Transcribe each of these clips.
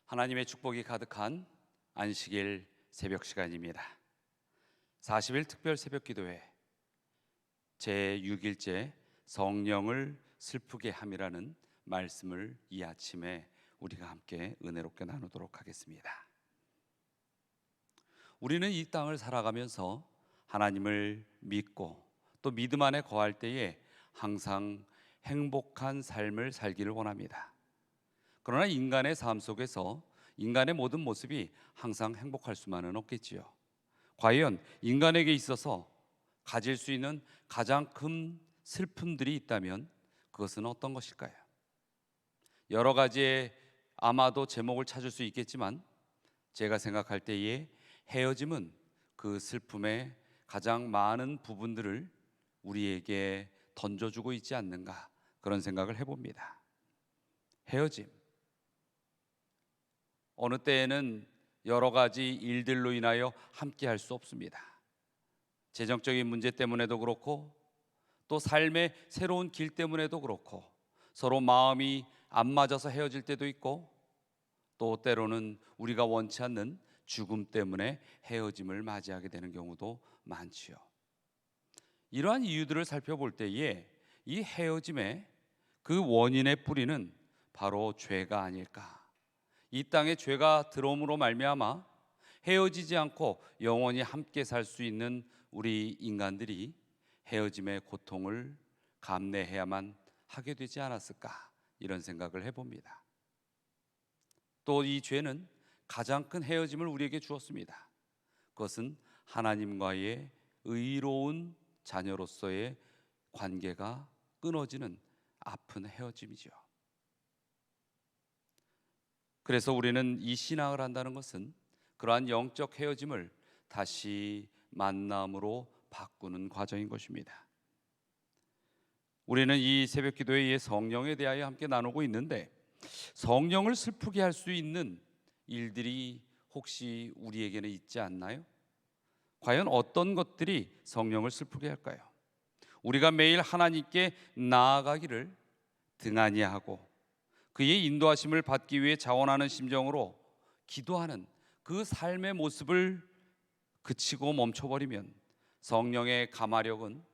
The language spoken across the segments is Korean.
하나님의 축복이 가득한 안식일 새벽 시간입니다. 40일 특별 새벽 기도회 제6일째 성령을 슬프게 함이라는 말씀을 이 아침에 우리가 함께 은혜롭게 나누도록 하겠습니다. 우리는 이 땅을 살아가면서 하나님을 믿고 또 믿음 안에 거할 때에 항상 행복한 삶을 살기를 원합니다. 그러나 인간의 삶 속에서 인간의 모든 모습이 항상 행복할 수만은 없겠지요. 과연 인간에게 있어서 가질 수 있는 가장 큰 슬픔들이 있다면 그것은 어떤 것일까요? 여러 가지의 아마도 제목을 찾을 수 있겠지만 제가 생각할 때에 헤어짐은 그 슬픔의 가장 많은 부분들을 우리에게 던져주고 있지 않는가, 그런 생각을 해봅니다. 헤어짐, 어느 때에는 여러 가지 일들로 인하여 함께 할 수 없습니다. 재정적인 문제 때문에도 그렇고 또 삶의 새로운 길 때문에도 그렇고 서로 마음이 안 맞아서 헤어질 때도 있고 또 때로는 우리가 원치 않는 죽음 때문에 헤어짐을 맞이하게 되는 경우도 많지요. 이러한 이유들을 살펴볼 때에 이 헤어짐의 그 원인의 뿌리는 바로 죄가 아닐까. 이 땅에 죄가 들어옴으로 말미암아 헤어지지 않고 영원히 함께 살 수 있는 우리 인간들이 헤어짐의 고통을 감내해야만 하게 되지 않았을까, 이런 생각을 해봅니다. 또 이 죄는 가장 큰 헤어짐을 우리에게 주었습니다. 그것은 하나님과의 의로운 자녀로서의 관계가 끊어지는 아픈 헤어짐이죠. 그래서 우리는 이 신앙을 한다는 것은 그러한 영적 헤어짐을 다시 만남으로 바꾸는 과정인 것입니다. 우리는 이 새벽 기도에 성령에 대하여 함께 나누고 있는데, 성령을 슬프게 할 수 있는 일들이 혹시 우리에게는 있지 않나요? 과연 어떤 것들이 성령을 슬프게 할까요? 우리가 매일 하나님께 나아가기를 등한히 하고 그의 인도하심을 받기 위해 자원하는 심정으로 기도하는 그 삶의 모습을 그치고 멈춰버리면 성령의 감화력은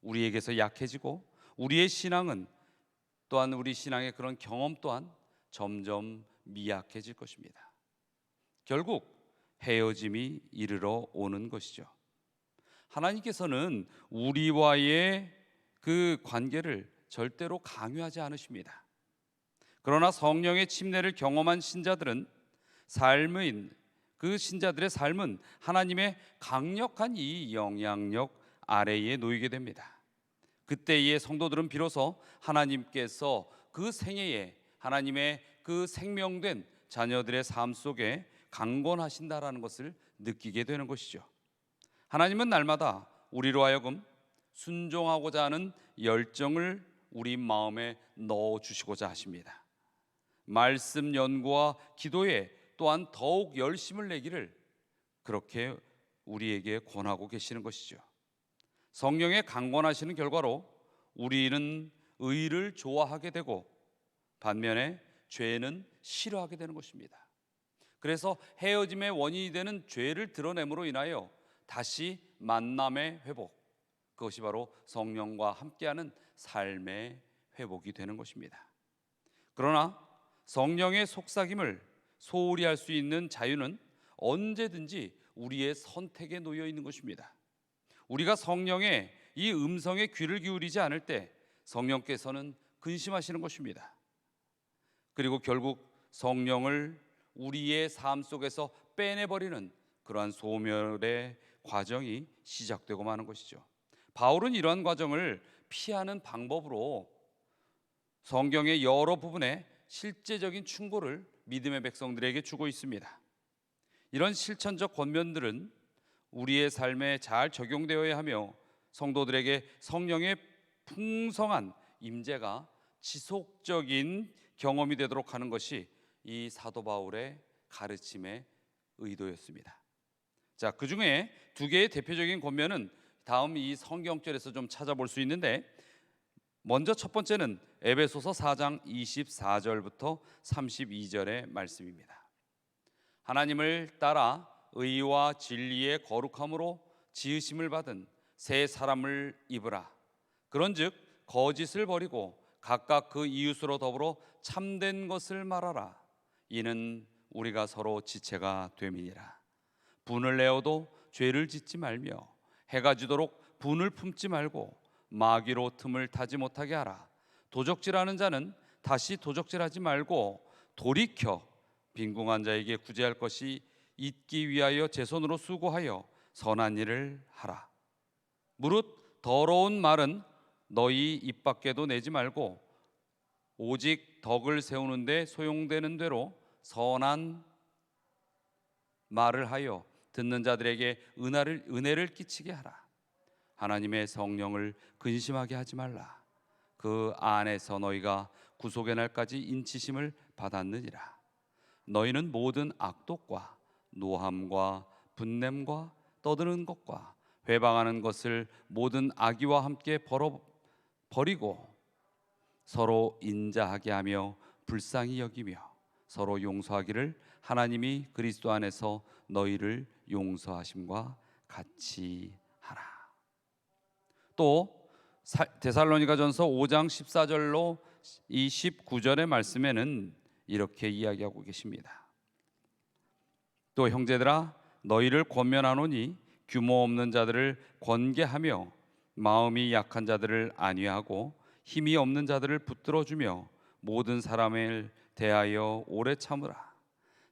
우리에게서 약해지고 우리의 신앙은 또한 우리 신앙의 그런 경험 또한 점점 미약해질 것입니다. 결국 헤어짐이 이르러 오는 것이죠. 하나님께서는 우리와의 그 관계를 절대로 강요하지 않으십니다. 그러나 성령의 침례를 경험한 신자들은 그 신자들의 삶은 하나님의 강력한 이 영향력 아래에 놓이게 됩니다. 그때의 성도들은 비로소 하나님께서 그 생애에 하나님의 그 생명된 자녀들의 삶 속에 강권하신다라는 것을 느끼게 되는 것이죠. 하나님은 날마다 우리로 하여금 순종하고자 하는 열정을 우리 마음에 넣어주시고자 하십니다. 말씀 연구와 기도에 또한 더욱 열심을 내기를 그렇게 우리에게 권하고 계시는 것이죠. 성령의 강권하시는 결과로 우리는 의를 좋아하게 되고 반면에 죄는 싫어하게 되는 것입니다. 그래서 헤어짐의 원인이 되는 죄를 드러냄으로 인하여 다시 만남의 회복, 그것이 바로 성령과 함께하는 삶의 회복이 되는 것입니다. 그러나 성령의 속삭임을 소홀히 할 수 있는 자유는 언제든지 우리의 선택에 놓여 있는 것입니다. 우리가 성령의 이 음성에 귀를 기울이지 않을 때 성령께서는 근심하시는 것입니다. 그리고 결국 성령을 우리의 삶 속에서 빼내버리는 그러한 소멸의 과정이 시작되고 마는 것이죠. 바울은 이러한 과정을 피하는 방법으로 성경의 여러 부분에 실제적인 충고를 믿음의 백성들에게 주고 있습니다. 이런 실천적 권면들은 우리의 삶에 잘 적용되어야 하며 성도들에게 성령의 풍성한 임재가 지속적인 경험이 되도록 하는 것이 이 사도 바울의 가르침의 의도였습니다. 자, 그 중에 두 개의 대표적인 권면은 다음 이 성경절에서 좀 찾아볼 수 있는데, 먼저 첫 번째는 에베소서 4장 24절부터 32절의 말씀입니다. 하나님을 따라 의와 진리의 거룩함으로 지으심을 받은 새 사람을 입으라. 그런즉 거짓을 버리고 각각 그 이웃으로 더불어 참된 것을 말하라. 이는 우리가 서로 지체가 됨이니라. 분을 내어도 죄를 짓지 말며 해가 지도록 분을 품지 말고 마귀로 틈을 타지 못하게 하라. 도적질하는 자는 다시 도적질하지 말고 돌이켜 빈궁한 자에게 구제할 것이 있기 위하여 제 손으로 수고하여 선한 일을 하라. 무릇 더러운 말은 너희 입 밖에도 내지 말고 오직 덕을 세우는데 소용되는 대로 선한 말을 하여 듣는 자들에게 은혜를 끼치게 하라. 하나님의 성령을 근심하게 하지 말라. 그 안에서 너희가 구속의 날까지 인치심을 받았느니라. 너희는 모든 악독과 노함과 분냄과 떠드는 것과 회방하는 것을 모든 악의와 함께 버리고 서로 인자하게 하며 불쌍히 여기며 서로 용서하기를 하나님이 그리스도 안에서 너희를 용서하심과 같이 하라. 또 데살로니가전서 5장 14절로 이 19절의 말씀에는 이렇게 이야기하고 계십니다. 또 형제들아 너희를 권면하노니 규모 없는 자들을 권계하며 마음이 약한 자들을 안위하고 힘이 없는 자들을 붙들어주며 모든 사람을 대하여 오래 참으라.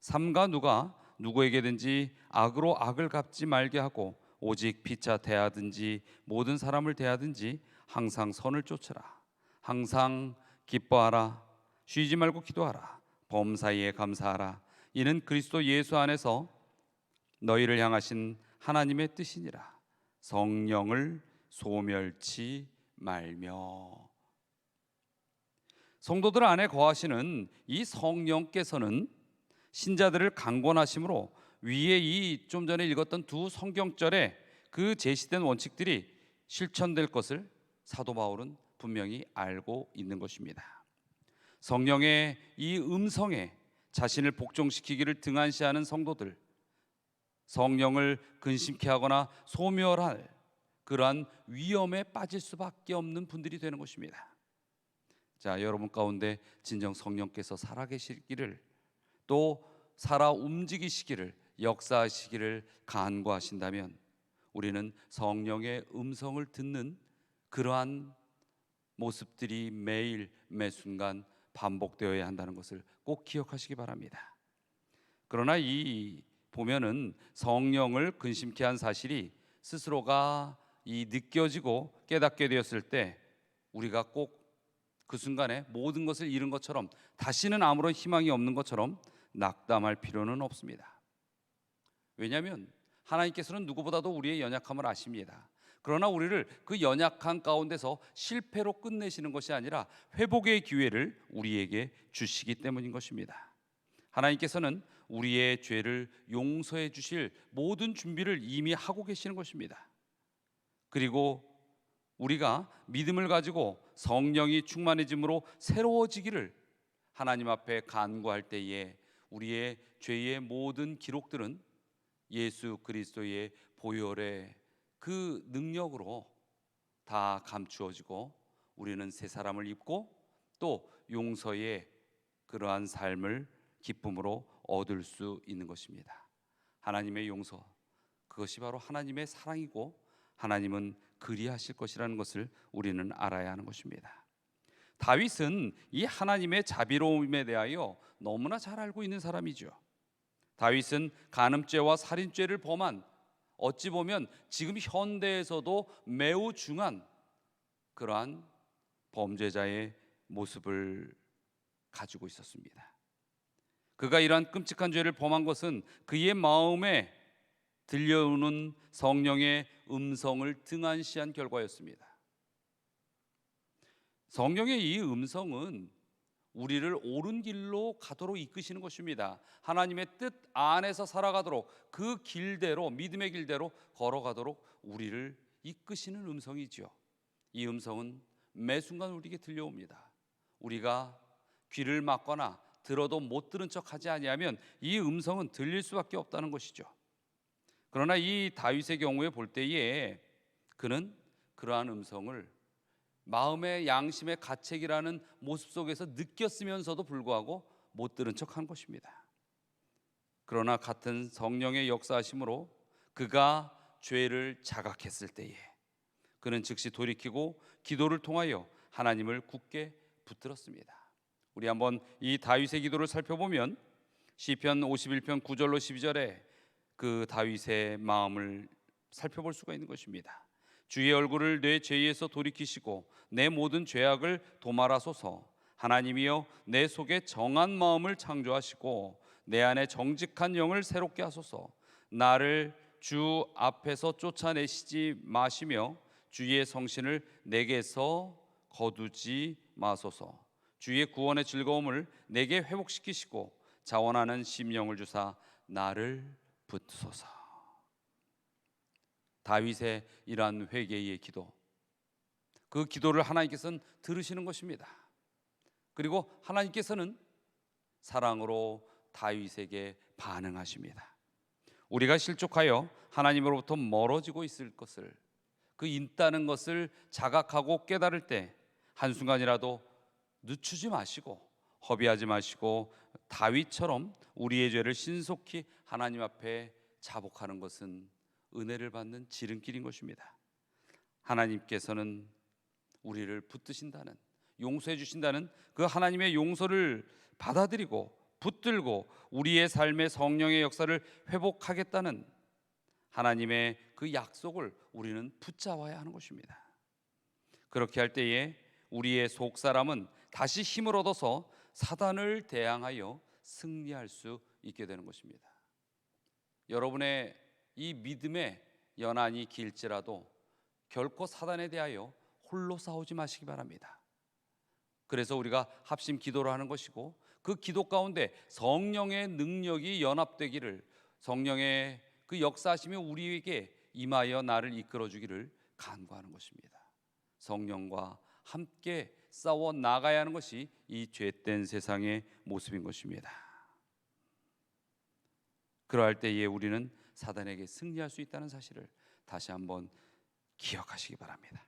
삼가 누가 누구에게든지 악으로 악을 갚지 말게 하고 오직 피차 대하든지 모든 사람을 대하든지 항상 선을 쫓으라. 항상 기뻐하라. 쉬지 말고 기도하라. 범사에 감사하라. 이는 그리스도 예수 안에서 너희를 향하신 하나님의 뜻이니라. 성령을 소멸치 말며. 성도들 안에 거하시는 이 성령께서는 신자들을 강권하심으로 위에 이 좀 전에 읽었던 두 성경절에 그 제시된 원칙들이 실천될 것을 사도 바울은 분명히 알고 있는 것입니다. 성령의 이 음성에 자신을 복종시키기를 등한시하는 성도들, 성령을 근심케 하거나 소멸할 그러한 위험에 빠질 수밖에 없는 분들이 되는 것입니다. 자, 여러분 가운데 진정 성령께서 살아계시기를, 또 살아 움직이시기를, 역사하시기를 간구하신다면 우리는 성령의 음성을 듣는 그러한 모습들이 매일 매순간 반복되어야 한다는 것을 꼭 기억하시기 바랍니다. 그러나 이 보면은 성령을 근심케 한 사실이 스스로가 이 느껴지고 깨닫게 되었을 때 우리가 꼭 그 순간에 모든 것을 잃은 것처럼, 다시는 아무런 희망이 없는 것처럼 낙담할 필요는 없습니다. 왜냐하면 하나님께서는 누구보다도 우리의 연약함을 아십니다. 그러나 우리를 그 연약한 가운데서 실패로 끝내시는 것이 아니라 회복의 기회를 우리에게 주시기 때문인 것입니다. 하나님께서는 우리의 죄를 용서해 주실 모든 준비를 이미 하고 계시는 것입니다. 그리고 우리가 믿음을 가지고 성령이 충만해짐으로 새로워지기를 하나님 앞에 간구할 때에 우리의 죄의 모든 기록들은 예수 그리스도의 보혈의 그 능력으로 다 감추어지고 우리는 새 사람을 입고 또 용서의 그러한 삶을 기쁨으로 얻을 수 있는 것입니다. 하나님의 용서, 그것이 바로 하나님의 사랑이고 하나님은 그리하실 것이라는 것을 우리는 알아야 하는 것입니다. 다윗은 이 하나님의 자비로움에 대하여 너무나 잘 알고 있는 사람이죠. 다윗은 간음죄와 살인죄를 범한, 어찌 보면 지금 현대에서도 매우 중한 그러한 범죄자의 모습을 가지고 있었습니다. 그가 이러한 끔찍한 죄를 범한 것은 그의 마음에 들려오는 성령의 음성을 등한시한 결과였습니다. 성령의 이 음성은 우리를 옳은 길로 가도록 이끄시는 것입니다. 하나님의 뜻 안에서 살아가도록, 그 길대로, 믿음의 길대로 걸어가도록 우리를 이끄시는 음성이죠. 이 음성은 매 순간 우리에게 들려옵니다. 우리가 귀를 막거나 들어도 못 들은 척하지 아니하면 이 음성은 들릴 수밖에 없다는 것이죠. 그러나 이 다윗의 경우에 볼 때에 그는 그러한 음성을 마음의 양심의 가책이라는 모습 속에서 느꼈으면서도 불구하고 못 들은 척한 것입니다. 그러나 같은 성령의 역사하심으로 그가 죄를 자각했을 때에 그는 즉시 돌이키고 기도를 통하여 하나님을 굳게 붙들었습니다. 우리 한번 이 다윗의 기도를 살펴보면 시편 51편 9절로 12절에 그 다윗의 마음을 살펴볼 수가 있는 것입니다. 주의 얼굴을 내 죄에서 돌이키시고 내 모든 죄악을 도말하소서. 하나님이여 내 속에 정한 마음을 창조하시고 내 안에 정직한 영을 새롭게 하소서. 나를 주 앞에서 쫓아내시지 마시며 주의 성신을 내게서 거두지 마소서. 주의 구원의 즐거움을 내게 회복시키시고 자원하는 심령을 주사 나를 붙소서. 다윗의 이러한 회개의 기도, 그 기도를 하나님께서는 들으시는 것입니다. 그리고 하나님께서는 사랑으로 다윗에게 반응하십니다. 우리가 실족하여 하나님으로부터 멀어지고 있을 것을, 그 있다는 것을 자각하고 깨달을 때 한순간이라도 늦추지 마시고 허비하지 마시고 다윗처럼 우리의 죄를 신속히 하나님 앞에 자복하는 것은 은혜를 받는 지름길인 것입니다. 하나님께서는 우리를 붙드신다는, 용서해 주신다는 그 하나님의 용서를 받아들이고 붙들고 우리의 삶의 성령의 역사를 회복하겠다는 하나님의 그 약속을 우리는 붙잡아야 하는 것입니다. 그렇게 할 때에 우리의 속사람은 다시 힘을 얻어서 사단을 대항하여 승리할 수 있게 되는 것입니다. 여러분의 이 믿음의 연한이 길지라도 결코 사단에 대하여 홀로 싸우지 마시기 바랍니다. 그래서 우리가 합심 기도를 하는 것이고 그 기도 가운데 성령의 능력이 연합되기를, 성령의 그 역사하심이 우리에게 임하여 나를 이끌어 주기를 간구하는 것입니다. 성령과 함께 싸워 나가야 하는 것이 이 죄된 세상의 모습인 것입니다. 그러할 때에 우리는 사단에게 승리할 수 있다는 사실을 다시 한번 기억하시기 바랍니다.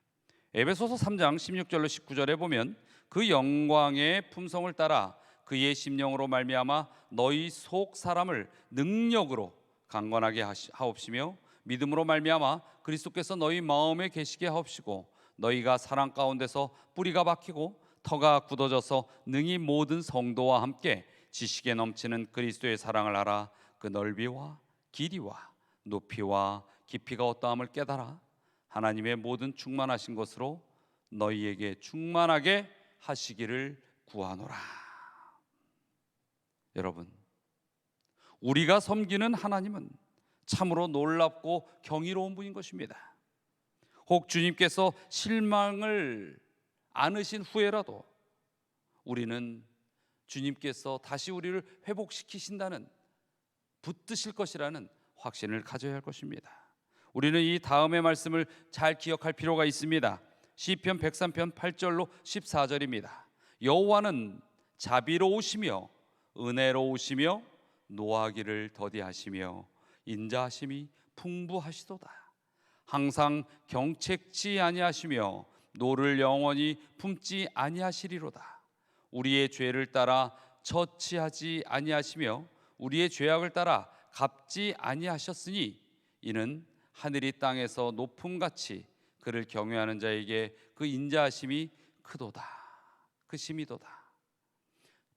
에베소서 3장 16절로 19절에 보면 그 영광의 품성을 따라 그의 심령으로 말미암아 너희 속 사람을 능력으로 강건하게 하옵시며 믿음으로 말미암아 그리스도께서 너희 마음에 계시게 하옵시고 너희가 사랑 가운데서 뿌리가 박히고 터가 굳어져서 능히 모든 성도와 함께 지식에 넘치는 그리스도의 사랑을 알아 그 넓이와 길이와 높이와 깊이가 어떠함을 깨달아 하나님의 모든 충만하신 것으로 너희에게 충만하게 하시기를 구하노라. 여러분, 우리가 섬기는 하나님은 참으로 놀랍고 경이로운 분인 것입니다. 혹 주님께서 실망을 안으신 후에라도 우리는 주님께서 다시 우리를 회복시키신다는, 붙드실 것이라는 확신을 가져야 할 것입니다. 우리는 이 다음의 말씀을 잘 기억할 필요가 있습니다. 시편 103편 8절로 14절입니다. 여호와는 자비로우시며 은혜로우시며 노하기를 더디하시며 인자하심이 풍부하시도다. 항상 경책지 아니하시며 노를 영원히 품지 아니하시리로다. 우리의 죄를 따라 처치하지 아니하시며 우리의 죄악을 따라 갚지 아니하셨으니 이는 하늘이 땅에서 높음같이 그를 경외하는 자에게 그 인자하심이 크도다. 그 심이도다.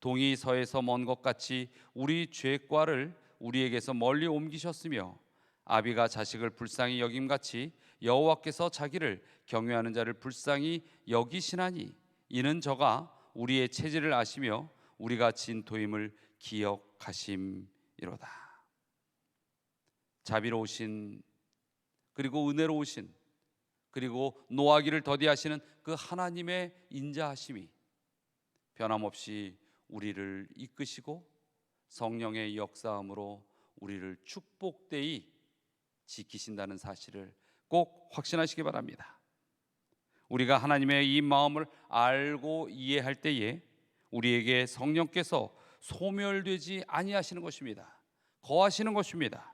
동이 서에서 먼 것 같이 우리 죄과를 우리에게서 멀리 옮기셨으며 아비가 자식을 불쌍히 여김같이 여호와께서 자기를 경외하는 자를 불쌍히 여기시나니 이는 저가 우리의 체질을 아시며 우리가 진토임을 기억하심이로다. 자비로우신, 그리고 은혜로우신, 그리고 노하기를 더디하시는 그 하나님의 인자하심이 변함없이 우리를 이끄시고 성령의 역사함으로 우리를 축복되이 지키신다는 사실을 꼭 확신하시기 바랍니다. 우리가 하나님의 이 마음을 알고 이해할 때에 우리에게 성령께서 소멸되지 아니하시는 것입니다. 거하시는 것입니다.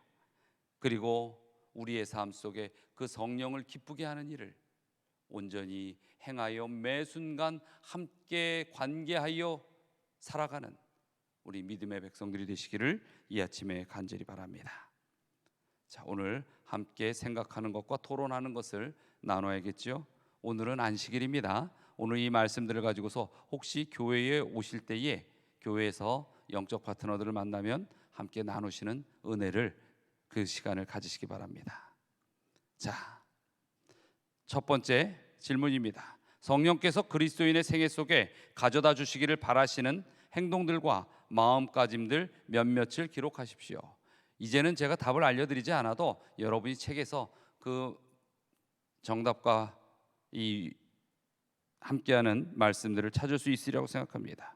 그리고 우리의 삶 속에 그 성령을 기쁘게 하는 일을 온전히 행하여 매 순간 함께 관계하여 살아가는 우리 믿음의 백성들이 되시기를 이 아침에 간절히 바랍니다. 자, 오늘 함께 생각하는 것과 토론하는 것을 나눠야겠죠. 오늘은 안식일입니다. 오늘 이 말씀들을 가지고서 혹시 교회에 오실 때에 교회에서 영적 파트너들을 만나면 함께 나누시는 은혜를 그 시간을 가지시기 바랍니다. 자, 첫 번째 질문입니다. 성령께서 그리스도인의 생애 속에 가져다 주시기를 바라시는 행동들과 마음가짐들 몇몇을 기록하십시오. 이제는 제가 답을 알려드리지 않아도 여러분이 책에서 그 정답과 이 함께하는 말씀들을 찾을 수 있으리라고 생각합니다.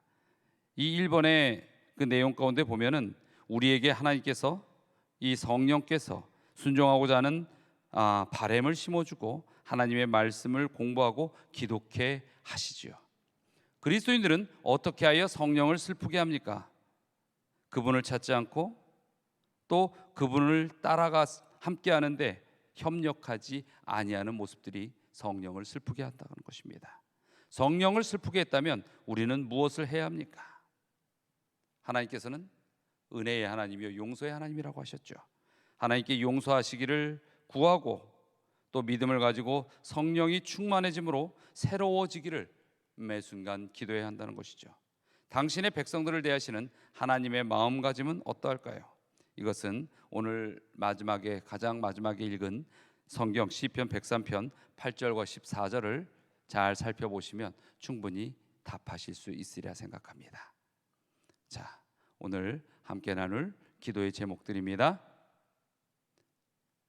이 1번의 그 내용 가운데 보면은 우리에게 하나님께서 이 성령께서 순종하고자 하는 바램을 심어주고 하나님의 말씀을 공부하고 기독해 하시지요. 그리스도인들은 어떻게 하여 성령을 슬프게 합니까? 그분을 찾지 않고 또 그분을 따라가 함께 하는데 협력하지 아니하는 모습들이 성령을 슬프게 한다는 것입니다. 성령을 슬프게 했다면 우리는 무엇을 해야 합니까? 하나님께서는 은혜의 하나님이요 용서의 하나님이라고 하셨죠. 하나님께 용서하시기를 구하고 또 믿음을 가지고 성령이 충만해짐으로 새로워지기를 매 순간 기도해야 한다는 것이죠. 당신의 백성들을 대하시는 하나님의 마음가짐은 어떠할까요? 이것은 오늘 가장 마지막에 읽은 성경 시편 103편 8절과 14절을 잘 살펴보시면 충분히 답하실 수 있으리라 생각합니다. 자, 오늘 함께 나눌 기도의 제목들입니다.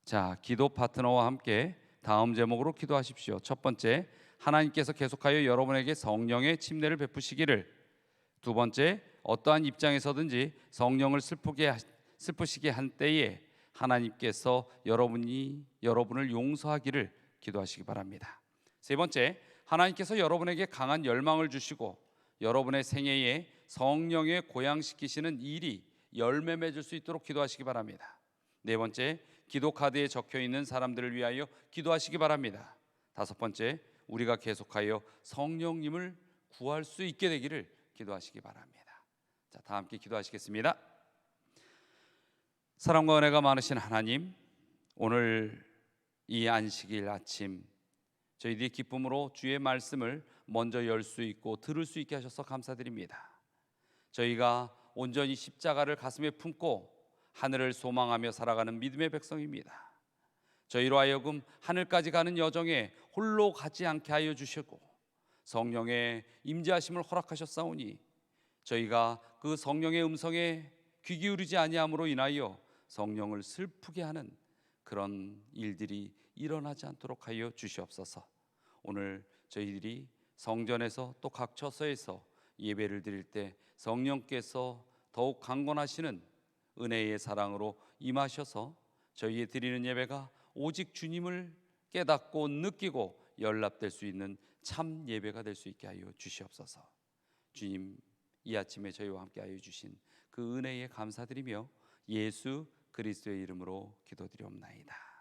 자, 기도 파트너와 함께 다음 제목으로 기도하십시오. 첫 번째, 하나님께서 계속하여 여러분에게 성령의 침례를 베푸시기를. 두 번째, 어떠한 입장에서든지 성령을 슬프시게 한 때에 하나님께서 여러분을 용서하기를 기도하시기 바랍니다. 세 번째, 하나님께서 여러분에게 강한 열망을 주시고 여러분의 생애에 성령에 고양시키시는 일이 열매 맺을 수 있도록 기도하시기 바랍니다. 네 번째, 기도 카드에 적혀 있는 사람들을 위하여 기도하시기 바랍니다. 다섯 번째, 우리가 계속하여 성령님을 구할 수 있게 되기를 기도하시기 바랍니다. 자, 다 함께 기도하시겠습니다. 사랑과 은혜가 많으신 하나님, 오늘 이 안식일 아침 저희들이 기쁨으로 주의 말씀을 먼저 열 수 있고 들을 수 있게 하셔서 감사드립니다. 저희가 온전히 십자가를 가슴에 품고 하늘을 소망하며 살아가는 믿음의 백성입니다. 저희로 하여금 하늘까지 가는 여정에 홀로 가지 않게 하여 주시고 성령의 임재하심을 허락하셨사오니 저희가 그 성령의 음성에 귀 기울이지 아니함으로 인하여 성령을 슬프게 하는 그런 일들이 일어나지 않도록 하여 주시옵소서. 오늘 저희들이 성전에서 또 각 처소에서 예배를 드릴 때 성령께서 더욱 강건하시는 은혜의 사랑으로 임하셔서 저희의 드리는 예배가 오직 주님을 깨닫고 느끼고 연락될 수 있는 참 예배가 될 수 있게 하여 주시옵소서. 주님, 이 아침에 저희와 함께 하여 주신 그 은혜에 감사드리며 예수 그리스도의 이름으로 기도드리옵나이다.